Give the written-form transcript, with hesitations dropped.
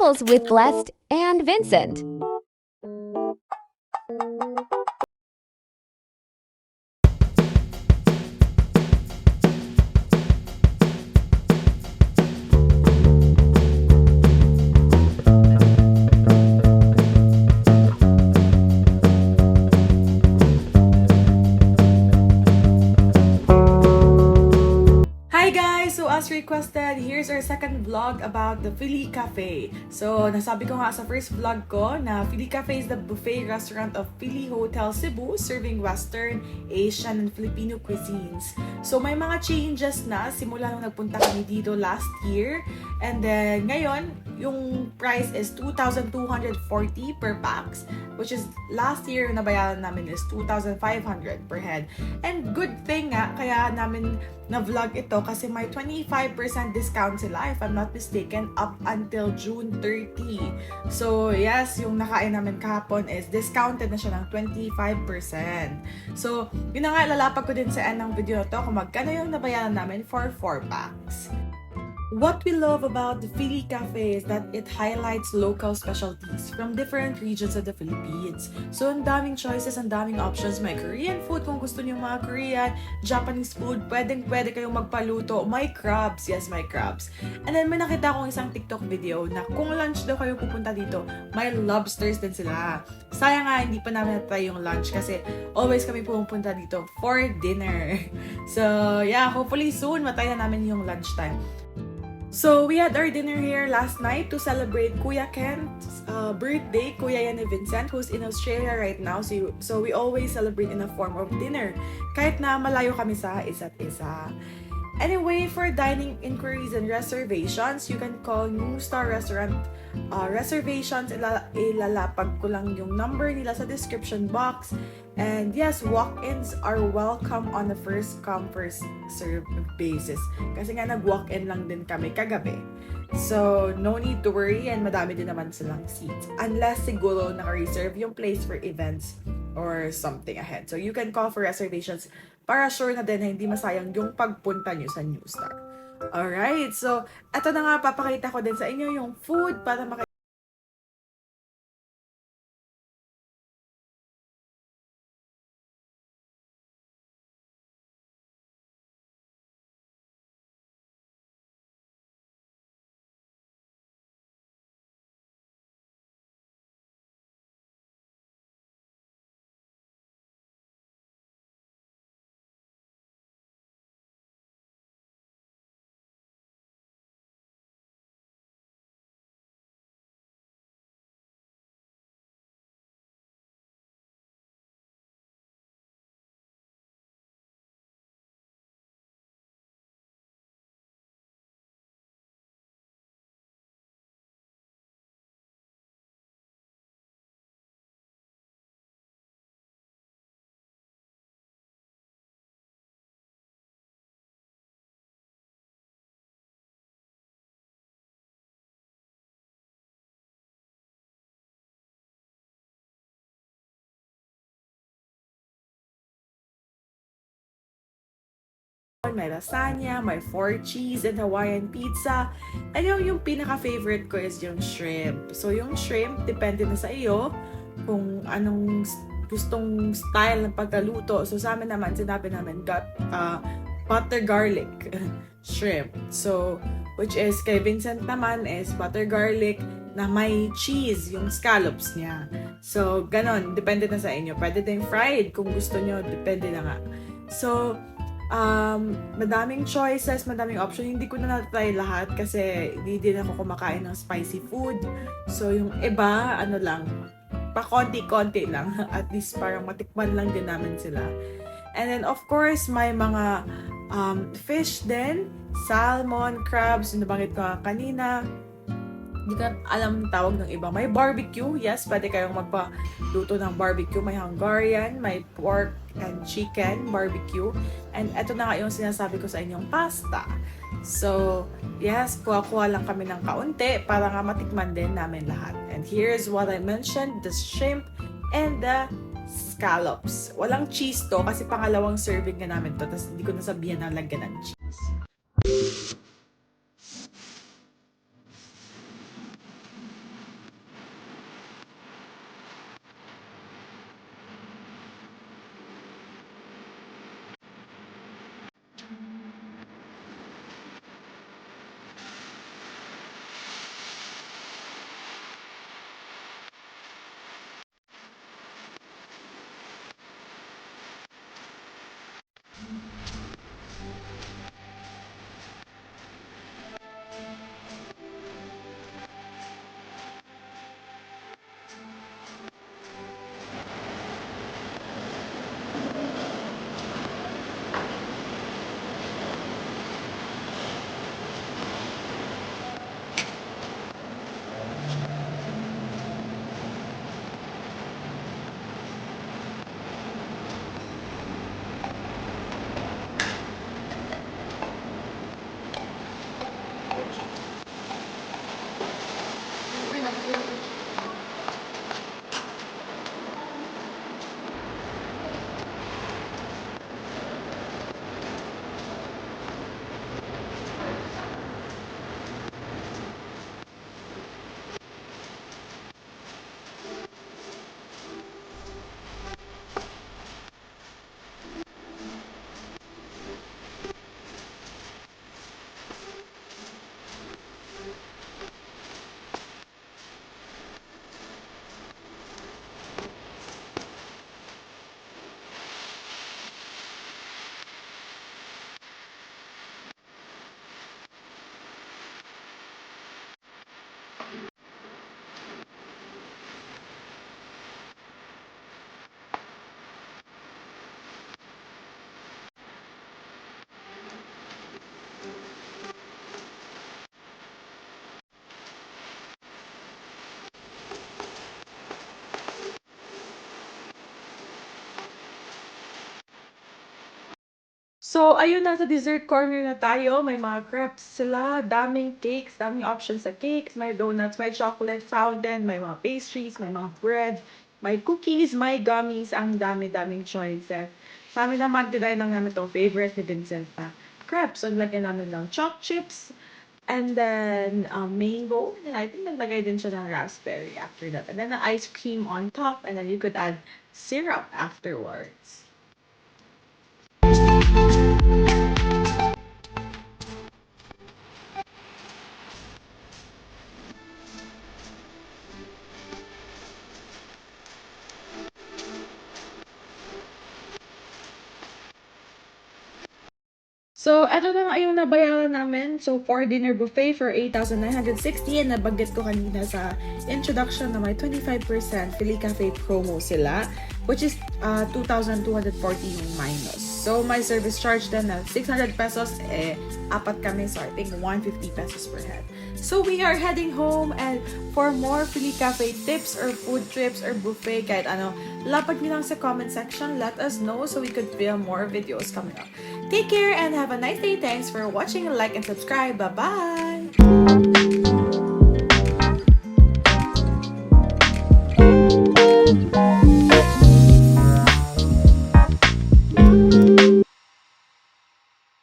Travels with Blessed and Vincent. Hi guys! So as requested, here's our second vlog about the Philly Cafe. So nasabi ko nga sa first vlog ko na Philly Cafe is the buffet restaurant of Philly Hotel Cebu serving Western, Asian, and Filipino cuisines. So may mga changes na simula nung nagpunta kami dito last year. And then ngayon, yung price is 2,240 per pax, which is last year nabayaran namin is 2,500 per head. And good thing nga, kaya namin na-vlog ito kasi may 25% discount sila, if I'm not mistaken, up until June 30. So, yes, yung nakain namin kahapon is discounted na siya ng 25%. So, yun na nga, lalapag ko din sa end ng video na to kung magkano yung nabayaran namin for 4 packs. What we love about the Philly Cafe is that it highlights local specialties from different regions of the Philippines. So, ang daming choices, ang daming options. May Korean food kung gusto niyo mga Korean, Japanese food, pwede kayong magpaluto. May crabs, yes, may crabs. And then, may nakita akong isang TikTok video na kung lunch daw kayo pupunta dito, may lobsters din sila. Sayang nga, hindi pa namin na-try yung lunch kasi always kami pupunta dito for dinner. So, yeah, hopefully soon matay na namin yung lunchtime. So, we had our dinner here last night to celebrate Kuya Kent's birthday, Kuya Yan ni Vincent, who's in Australia right now. So, we always celebrate in a form of dinner, kahit na malayo kami sa isa't isa. Anyway, for dining inquiries and reservations, you can call New Star Restaurant reservations. Ilalapag ko lang yung number nila sa description box. And yes, walk-ins are welcome on the first come, first serve basis. Kasi nga nag-walk-in lang din kami kagabi. So, no need to worry and madami din naman silang seats. Unless siguro naka-reserve yung place for events or something ahead. So, you can call for reservations para sure na din na hindi masayang yung pagpunta nyo sa New Star. Alright, so, eto na nga, papakita ko din sa inyo yung food para may lasagna, may 4 cheese and Hawaiian pizza. And yung pinaka-favorite ko is yung shrimp. So, yung shrimp, depende na sa iyo kung anong gustong style ng pagkaluto. So, sa amin naman, sinabi namin, got butter garlic shrimp. So, which is, kay Vincent naman is butter garlic na may cheese, yung scallops niya. So, ganon, depende na sa inyo. Pwede din fried kung gusto nyo, depende na nga. So, madaming choices, madaming option. Hindi ko na natry lahat kasi hindi din ako kumakain ng spicy food. So, yung iba, ano lang, pa konti-konti lang. At least parang matikman lang din namin sila. And then, of course, may mga fish din. Salmon, crabs, yung nabanggit ko kanina. Hindi ko alam tawag ng iba. May barbecue. Yes, pwede kayong magpaluto ng barbecue. May Hungarian, may pork and chicken barbecue. And eto na nga yung sinasabi ko sa inyong pasta. So, yes, kuha-kuha lang kami ng kaunti para nga matikman din namin lahat. And here's what I mentioned, the shrimp and the scallops. Walang cheese to kasi pangalawang serving na namin to. Tapos hindi ko nasabihan na lagyan ng cheese. So, ayun, nasa dessert corner na tayo. May mga crepes sila, daming cakes, daming options sa cakes, may donuts, may chocolate fountain, may mga pastries, may mga bread, may cookies, may gummies, ang dami-daming choices. Sa amin naman, tinry lang namin ito, favorite ni Vincent na crepes. So, lagyan namin ng choc chips, and then mango, and I think naglagay din siya ng raspberry after that. And then the ice cream on top, and then you could add syrup afterwards. So, eto na nga yung nabayaran namin. So, for dinner buffet for 8,960, and nabanggit ko kanina sa introduction na may 25% Philly Cafe promo sila, which is 2,240 yung minus. So, my service charge then na 600 pesos, apat kami, so I think 150 pesos per head. So, we are heading home, and for more Philly Cafe tips or food trips or buffet, kahit ano, lapag nyo lang sa comment section, let us know so we could film more videos coming up. Take care and have a nice day. Thanks for watching, like and subscribe. Bye-bye!